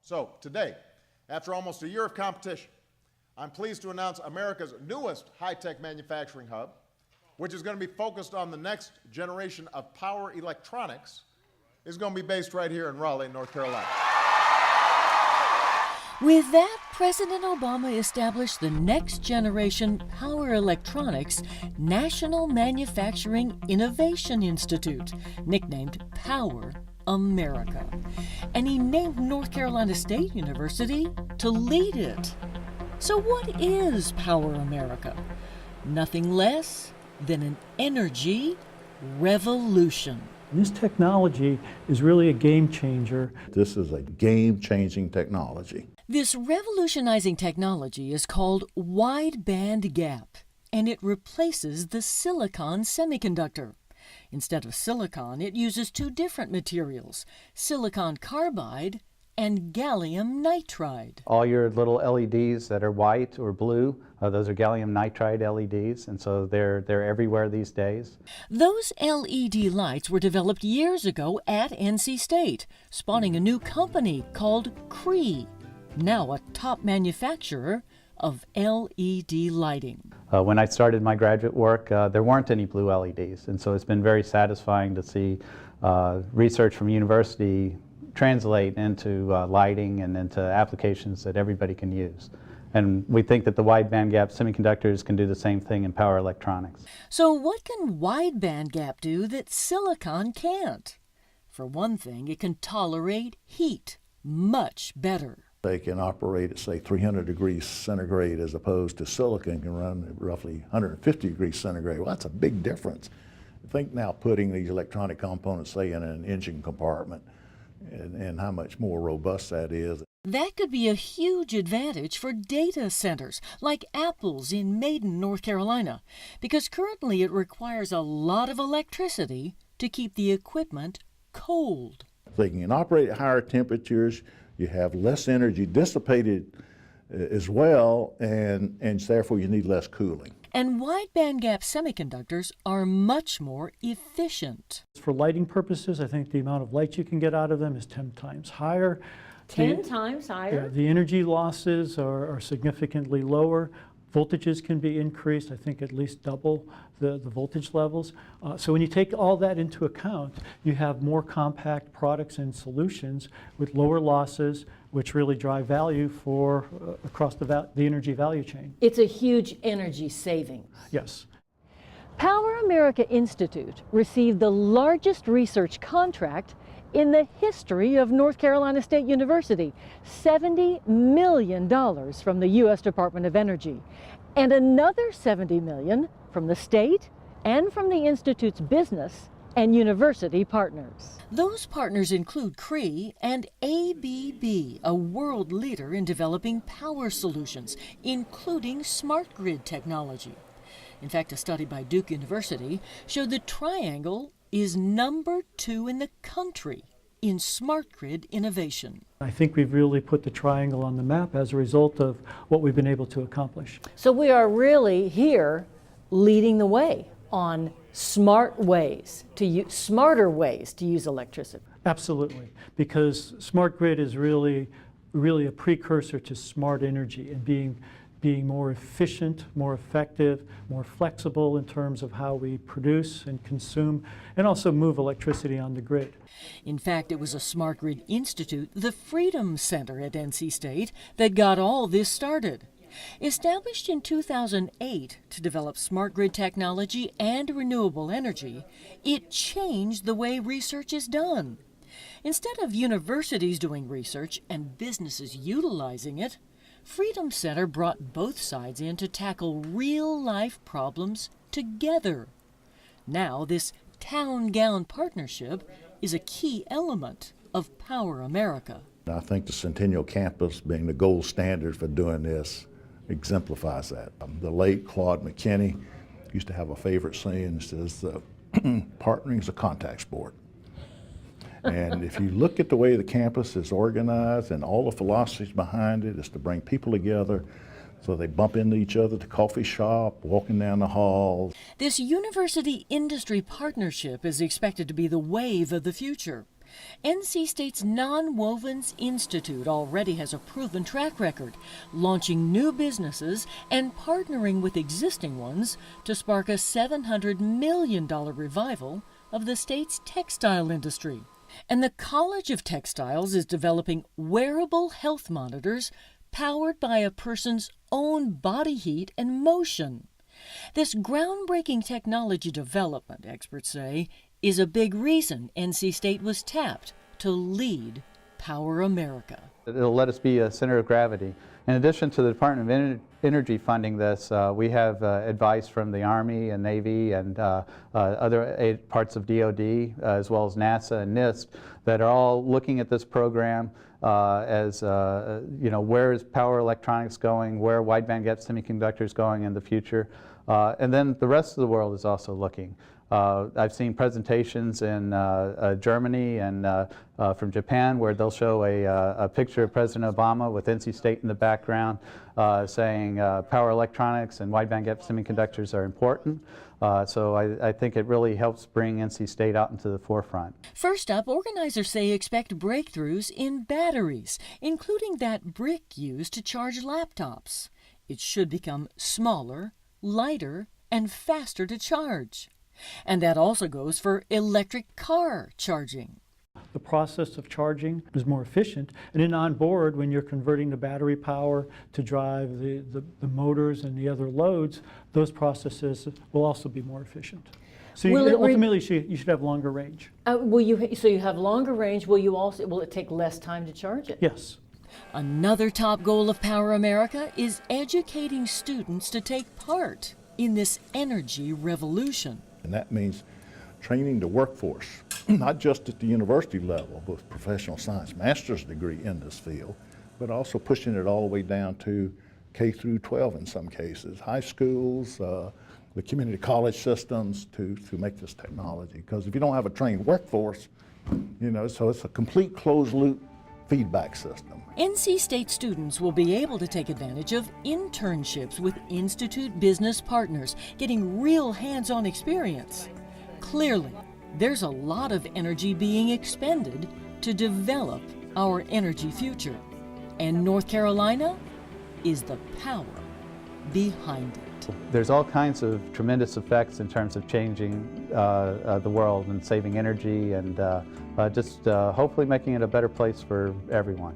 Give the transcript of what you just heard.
So today, after almost a year of competition, I'm pleased to announce America's newest high-tech manufacturing hub, which is going to be focused on the next generation of power electronics, is going to be based right here in Raleigh, North Carolina. With that, President Obama established the Next Generation Power Electronics National Manufacturing Innovation Institute, nicknamed Power America. And he named North Carolina State University to lead it. So what is Power America? Nothing less than an energy revolution. This technology is really a game changer. This is a game-changing technology. This revolutionizing technology is called wide band gap, and it replaces the silicon semiconductor. Instead of silicon, it uses two different materials, silicon carbide and gallium nitride. All your little LEDs that are white or blue, those are gallium nitride LEDs, and so they're everywhere these days. Those LED lights were developed years ago at NC State, spawning a new company called Cree, now a top manufacturer of LED lighting. When I started my graduate work, there weren't any blue LEDs, and so it's been very satisfying to see research from university translate into lighting and into applications that everybody can use. And we think that the wide bandgap semiconductors can do the same thing in power electronics. So what can wide bandgap do that silicon can't? For one thing, it can tolerate heat much better. They can operate at, say, 300 degrees centigrade as opposed to silicon can run at roughly 150 degrees centigrade. Well, that's a big difference. Think now putting these electronic components, say, in an engine compartment and how much more robust that is. That could be a huge advantage for data centers like Apple's in Maiden, North Carolina, because currently it requires a lot of electricity to keep the equipment cold. They can operate at higher temperatures, you have less energy dissipated as well, and therefore you need less cooling. And wide bandgap semiconductors are much more efficient. For lighting purposes, I think the amount of light you can get out of them is 10 times higher. 10 times higher? Yeah, the energy losses are significantly lower. Voltages can be increased, I think at least double the voltage levels. So when you take all that into account, you have more compact products and solutions with lower losses, which really drive value for across the energy value chain. It's a huge energy savings. Yes. Power America Institute received the largest research contract in the history of North Carolina State University, $70 million from the U.S. Department of Energy, and another $70 million from the state and from the Institute's business and university partners. Those partners include Cree and ABB, a world leader in developing power solutions, including smart grid technology. In fact, a study by Duke University showed the Triangle is number 2 in the country in smart grid innovation. I think we've really put the Triangle on the map as a result of what we've been able to accomplish. So we are really here leading the way on smarter ways to use electricity. Absolutely, because smart grid is really a precursor to smart energy and being more efficient, more effective, more flexible in terms of how we produce and consume, and also move electricity on the grid. In fact, it was a Smart Grid Institute, the Freedom Center at NC State, that got all this started. Established in 2008 to develop smart grid technology and renewable energy, it changed the way research is done. Instead of universities doing research and businesses utilizing it, Freedom Center brought both sides in to tackle real-life problems together. Now, this town-gown partnership is a key element of Power America. I think the Centennial Campus being the gold standard for doing this exemplifies that. The late Claude McKinney used to have a favorite saying that says, partnering is a contact sport. And if you look at the way the campus is organized and all the philosophies behind it is to bring people together so they bump into each other at the coffee shop, walking down the halls. This university-industry partnership is expected to be the wave of the future. NC State's Nonwovens Institute already has a proven track record, launching new businesses and partnering with existing ones to spark a $700 million revival of the state's textile industry. And the College of Textiles is developing wearable health monitors powered by a person's own body heat and motion. This groundbreaking technology development, experts say, is a big reason NC State was tapped to lead Power America. It'll let us be a center of gravity. In addition to the Department of Energy funding this, we have advice from the Army and Navy and other parts of DoD, as well as NASA and NIST, that are all looking at this program as, where is power electronics going, where are wide bandgap semiconductors going in the future. And then the rest of the world is also looking. I've seen presentations in Germany and from Japan where they'll show a picture of President Obama with NC State in the background saying power electronics and wide bandgap semiconductors are important. So I think it really helps bring NC State out into the forefront. First up, organizers say expect breakthroughs in batteries, including that brick used to charge laptops. It should become smaller, lighter, and faster to charge. And that also goes for electric car charging. The process of charging is more efficient, and then on board, when you're converting the battery power to drive the motors and the other loads, those processes will also be more efficient. So ultimately, you should have longer range. So you have longer range. Will it take less time to charge it? Yes. Another top goal of Power America is educating students to take part in this energy revolution. And that means training the workforce, not just at the university level with professional science master's degree in this field, but also pushing it all the way down to K through 12 in some cases, high schools, the community college systems to make this technology. Because if you don't have a trained workforce, so it's a complete closed loop feedback system. NC State students will be able to take advantage of internships with Institute business partners, getting real hands-on experience. Clearly, there's a lot of energy being expended to develop our energy future. And North Carolina is the power behind it. There's all kinds of tremendous effects in terms of changing the world and saving energy and just hopefully making it a better place for everyone.